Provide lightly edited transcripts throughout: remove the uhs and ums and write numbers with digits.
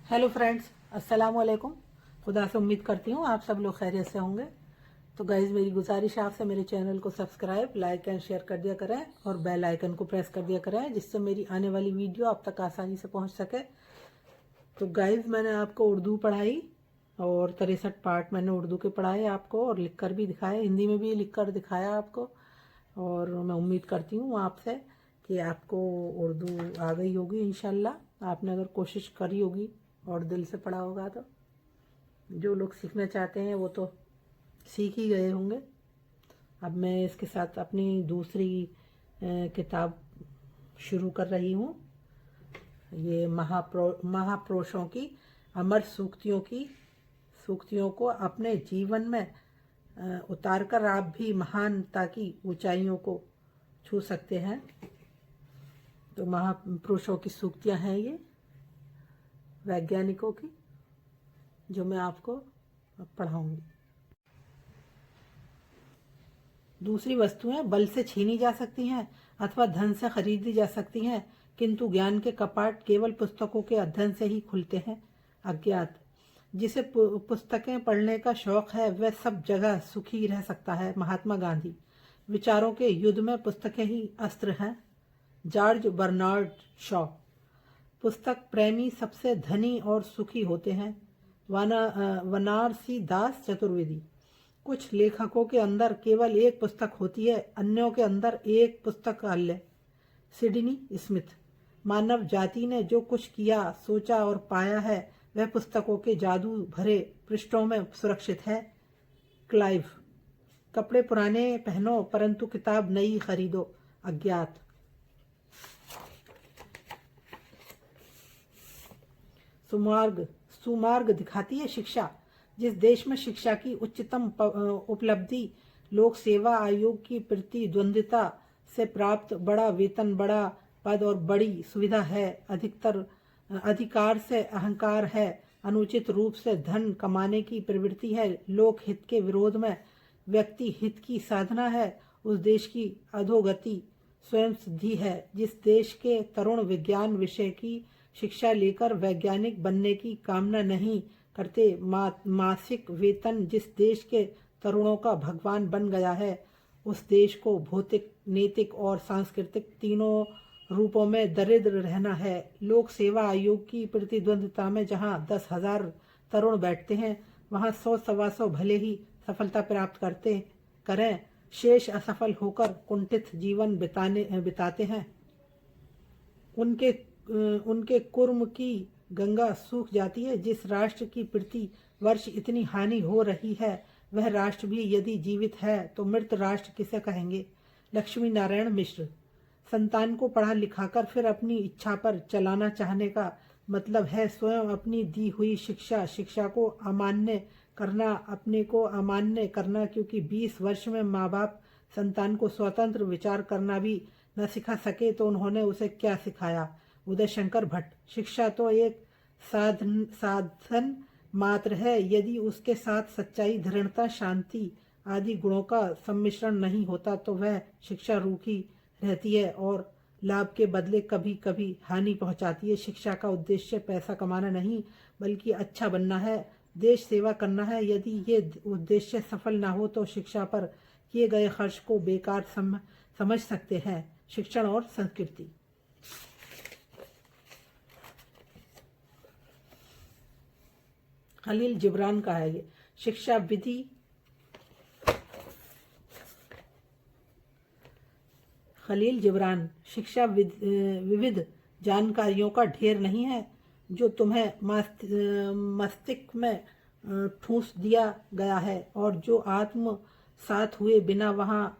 Hello friends, अस्सलाम वालेकुम। खुदा से उम्मीद करती हूँ आप सब लोग खैरियत से होंगे। तो गाइज़, मेरी गुजारिश है आपसे मेरे चैनल को सब्सक्राइब, लाइक एंड शेयर कर दिया करें और बेल आइकन को प्रेस कर दिया करें, जिससे मेरी आने वाली वीडियो आप तक आसानी से पहुँच सके। तो गाइज़, मैंने आपको उर्दू पढ़ाई और 63 पार्ट मैंने उर्दू के पढ़ाए आपको और लिख कर भी दिखाए, हिंदी में भी लिख कर दिखाया आपको। और मैं उम्मीद करती हूँ आपसे कि आपको उर्दू आ गई होगी इंशाल्लाह। आपने अगर कोशिश करी होगी और दिल से पढ़ा होगा तो जो लोग सीखना चाहते हैं वो तो सीख ही गए होंगे। अब मैं इसके साथ अपनी दूसरी किताब शुरू कर रही हूँ। ये महापुरुषों की अमर सूक्तियों को अपने जीवन में उतारकर आप भी महानता की ऊंचाइयों को छू सकते हैं। तो महापुरुषों की सूक्तियाँ हैं ये वैज्ञानिकों की, जो मैं आपको पढ़ाऊंगी। दूसरी वस्तुएं बल से छीनी जा सकती हैं अथवा धन से खरीदी जा सकती हैं, किंतु ज्ञान के कपाट केवल पुस्तकों के अध्ययन से ही खुलते हैं। अज्ञात जिसे पुस्तकें पढ़ने का शौक है वह सब जगह सुखी रह सकता है। महात्मा गांधी। विचारों के युद्ध में पुस्तकें ही अस्त्र हैं। George Bernard Shaw. पुस्तक प्रेमी सबसे धनी और सुखी होते हैं। वनारसी दास चतुर्वेदी। कुछ लेखकों के अंदर केवल एक पुस्तक होती है, अन्यों के अंदर एक पुस्तकालय। Sydney Smith. मानव जाति ने जो कुछ किया, सोचा और पाया है वह पुस्तकों के जादू भरे पृष्ठों में सुरक्षित है। क्लाइव। कपड़े पुराने पहनो परंतु किताब नई खरीदो। अज्ञात। सुमार्ग दिखाती है शिक्षा। जिस देश में शिक्षा की उच्चतम उपलब्धि लोक सेवा आयोग की प्रतिद्वंद्विता से प्राप्त बड़ा वेतन, बड़ा पद और बड़ी सुविधा है, अधिकतर अधिकार से अहंकार है, अनुचित रूप से धन कमाने की प्रवृत्ति है, लोक हित के विरोध में व्यक्ति हित की साधना है, उस देश की अधोगति स्वयं सिद्धि है। जिस देश के तरुण विज्ञान विषय की शिक्षा लेकर वैज्ञानिक बनने की कामना नहीं करते, मासिक वेतन जिस देश के तरुणों का भगवान बन गया है, उस देश को भौतिक, नैतिक और सांस्कृतिक तीनों रूपों में दरिद्र रहना है। लोक सेवा आयोग की प्रतिद्वंद्विता में जहां 10,000 तरुण बैठते हैं, वहां 100-125 भले ही सफलता प्राप्त करें, शेष असफल होकर कुंठित जीवन बिताते हैं। उनके कुर्म की गंगा सूख जाती है। जिस राष्ट्र की प्रति वर्ष इतनी हानि हो रही है, वह राष्ट्र भी यदि जीवित है तो मृत राष्ट्र किसे कहेंगे। लक्ष्मी नारायण मिश्र। संतान को पढ़ा लिखाकर फिर अपनी इच्छा पर चलाना चाहने का मतलब है स्वयं अपनी दी हुई शिक्षा को अमान्य करना, अपने को अमान्य करना, क्योंकि 20 वर्ष में माँ बाप संतान को स्वतंत्र विचार करना भी न सिखा सके तो उन्होंने उसे क्या सिखाया। उदय शंकर भट्ट। शिक्षा तो एक साधन मात्र है, यदि उसके साथ सच्चाई, दृढ़ता, शांति आदि गुणों का सम्मिश्रण नहीं होता तो वह शिक्षा रूखी रहती है और लाभ के बदले कभी कभी हानि पहुंचाती है। शिक्षा का उद्देश्य पैसा कमाना नहीं बल्कि अच्छा बनना है, देश सेवा करना है। यदि ये उद्देश्य सफल ना हो तो शिक्षा पर किए गए खर्च को बेकार समझ सकते हैं। शिक्षण और संस्कृति। खलील जिब्रान का है ये। शिक्षा विधि खलील जिब्रान। शिक्षा विविध जानकारियों का ढेर नहीं है जो तुम्हें मस्तिष्क में ठूंस दिया गया है और जो आत्म साथ हुए बिना वहाँ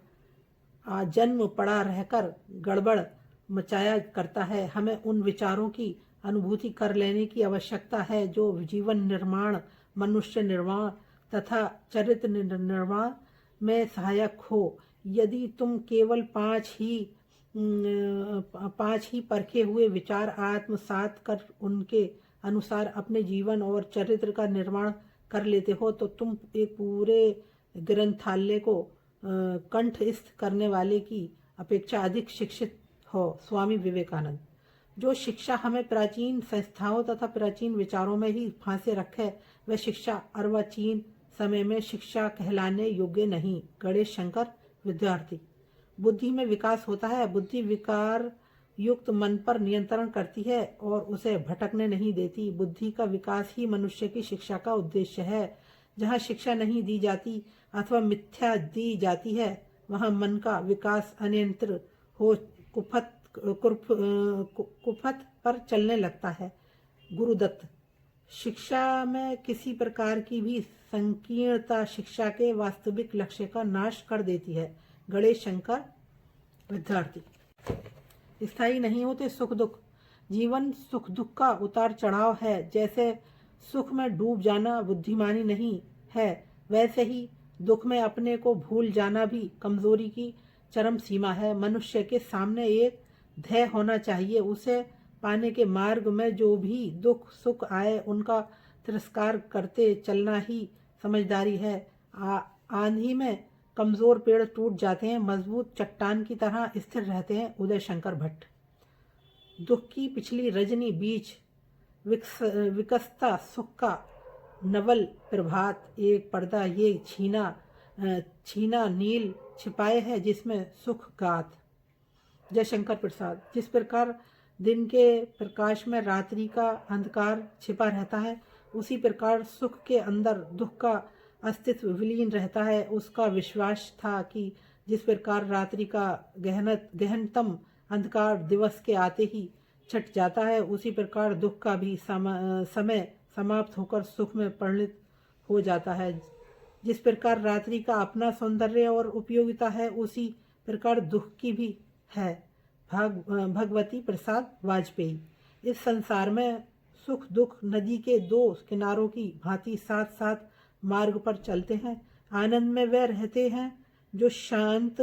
जन्म पड़ा रहकर गड़बड़ मचाया करता है। हमें उन विचारों की अनुभूति कर लेने की आवश्यकता है जो जीवन निर्माण, मनुष्य निर्माण तथा चरित्र निर्माण में सहायक हो। यदि तुम केवल पांच ही परखे हुए विचार आत्मसात कर उनके अनुसार अपने जीवन और चरित्र का निर्माण कर लेते हो तो तुम एक पूरे ग्रंथालय को कंठस्थ करने वाले की अपेक्षा अधिक शिक्षित हो। स्वामी विवेकानंद। जो शिक्षा हमें प्राचीन संस्थाओं तथा प्राचीन विचारों में ही फांसे रखे, वह शिक्षा अर्वाचीन समय में शिक्षा कहलाने योग्य नहीं। गणेश शंकर। विद्यार्थी। बुद्धि में विकास होता है। बुद्धि विकार युक्त मन पर नियंत्रण करती है और उसे भटकने नहीं देती। बुद्धि का विकास ही मनुष्य की शिक्षा का उद्देश्य है। जहाँ शिक्षा नहीं दी जाती अथवा मिथ्या दी जाती है, वहाँ मन का विकास अनियंत्रित हो कुफत पर चलने लगता है। गुरुदत्त। शिक्षा में किसी प्रकार की भी संकीर्णता शिक्षा के वास्तविक लक्ष्य का नाश कर देती है। गणेश शंकर। विद्यार्थी। स्थायी नहीं होते सुख दुख। जीवन सुख दुख का उतार चढ़ाव है। जैसे सुख में डूब जाना बुद्धिमानी नहीं है, वैसे ही दुख में अपने को भूल जाना भी कमजोरी की चरम सीमा है। मनुष्य के सामने एक ध्येय होना चाहिए। उसे पाने के मार्ग में जो भी दुख सुख आए उनका तिरस्कार करते चलना ही समझदारी है। आंधी में कमजोर पेड़ टूट जाते हैं, मजबूत चट्टान की तरह स्थिर रहते हैं। उदय शंकर भट्ट। दुख की पिछली रजनी बीच विकसता सुख का नवल प्रभात। एक पर्दा ये छीना नील छिपाए है जिसमें सुख गात। जयशंकर प्रसाद। जिस प्रकार दिन के प्रकाश में रात्रि का अंधकार छिपा रहता है, उसी प्रकार सुख के अंदर दुख का अस्तित्व विलीन रहता है। उसका विश्वास था कि जिस प्रकार रात्रि का गहनतम अंधकार दिवस के आते ही छट जाता है, उसी प्रकार दुख का भी समय समाप्त होकर सुख में परिणत हो जाता है। जिस प्रकार रात्रि का अपना सौंदर्य और उपयोगिता है, उसी प्रकार दुख की भी है। भगवती प्रसाद वाजपेयी। इस संसार में सुख दुख नदी के दो किनारों की भांति साथ साथ मार्ग पर चलते हैं। आनंद में वे रहते हैं जो शांत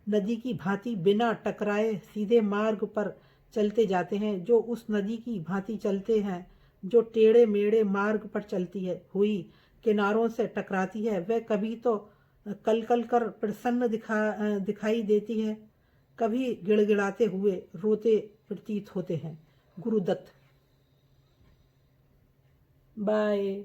नदी की भांति बिना टकराए सीधे मार्ग पर चलते जाते हैं। जो उस नदी की भांति चलते हैं जो टेढ़े मेढ़े मार्ग पर चलती है हुई किनारों से टकराती है। वह कभी तो कलकल कर प्रसन्न दिखाई देती है, कभी गिड़गिड़ाते हुए रोते प्रतीत होते हैं। गुरुदत्त। बाय।